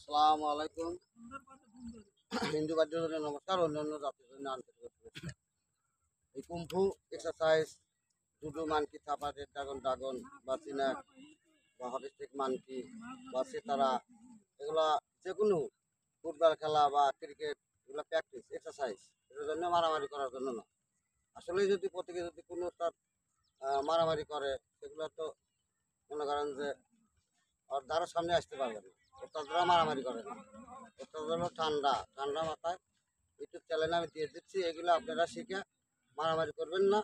আসসালামু আলাইকুম। হিন্দু বাদ্যের জন্য নমস্কার, অন্যান্য জাতির জন্য আন্তরিক শুভেচ্ছা। এই kung fu exercise judo monkey, Thapa, dragon বা চীনা বা হলিস্টিক মানকি বা সেতারা, এগুলা যে কোনো ফুটবল খেলা বা ক্রিকেট, এগুলো প্র্যাকটিস এক্সারসাইজ, এটার জন্য মারামারি করার জন্য না। আসলে যদি প্রত্যেকে যদি কোনো তার মারামারি করে, সেগুলো তো মনে করেন যে আর দ্বারা সামনে আসতে পারবে না। তারা মারামারি করে না। এটা হলো ঠান্ডা ঠান্ডা মাথায় ইউটিউব চ্যানেলে আমি দিয়ে দিচ্ছি, এগুলো আপনারা শিখে মারামারি করবেন না।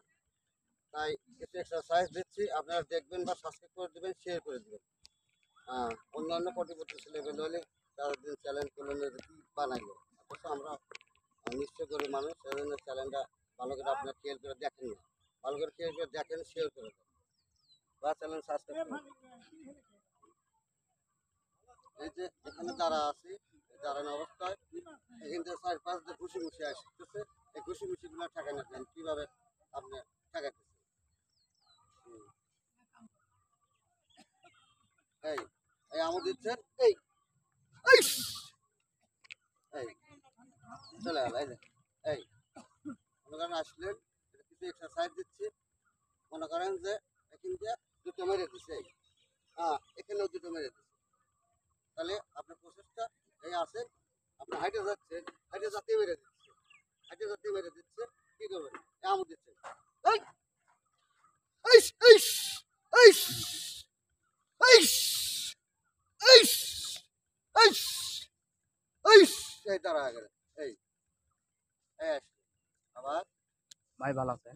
তাই কিছু এক্সারসাইজ দিচ্ছি, আপনারা দেখবেন বা সাবস্ক্রাইব করে দেবেন, শেয়ার করে দেবেন। অন্যান্য কোটিপতি লেভেল হলে তারা দিন চ্যালেঞ্জ করলেন কি বানাইলো, অথচ আমরা নিশ্চয় করে মানুষ, সেজন্য চ্যালেঞ্জটা ভালো করে আপনারা খেয়াল করে দেখেন না। ভালো করে খেয়াল করে দেখেন, শেয়ার করে দেন বা চ্যালেঞ্জ সাবস্ক্রাইব করে দেন। এই যে এখানে যারা আছে, দাঁড়ানো অবস্থায় এখান থেকে 4-5 যে ঘুষি ঘুষি আসতেছে, এই ঘুষি ঘুষিগুলো ঠেকাই না কীভাবে আপনি ঠেকাইতেছেন। এই এই আমও দিচ্ছেন, এই এই এই চলে গেল। এই যে এই মনে করেন আসলেন, কিছু এক্সারসাইজ দিচ্ছি, মনে করেন যে এখান দিয়ে দুটো মেরে দিচ্ছে, এখানেও দুটো মেরে দিচ্ছে, তাহলে আপনার প্রসেসটা এই আছে। আপনি হাইটে যাচ্ছেন, হাইটে যাতে মেরে দিচ্ছে, হাইটে যাতে মেরে দিচ্ছে, কী করবেন? আমও দিচ্ছেন, এই এইস এইস এইস এইস এইস এইস এইস, এই দাঁড়া গেলে এই এই আসলে আবার ভাই ভালো আছে।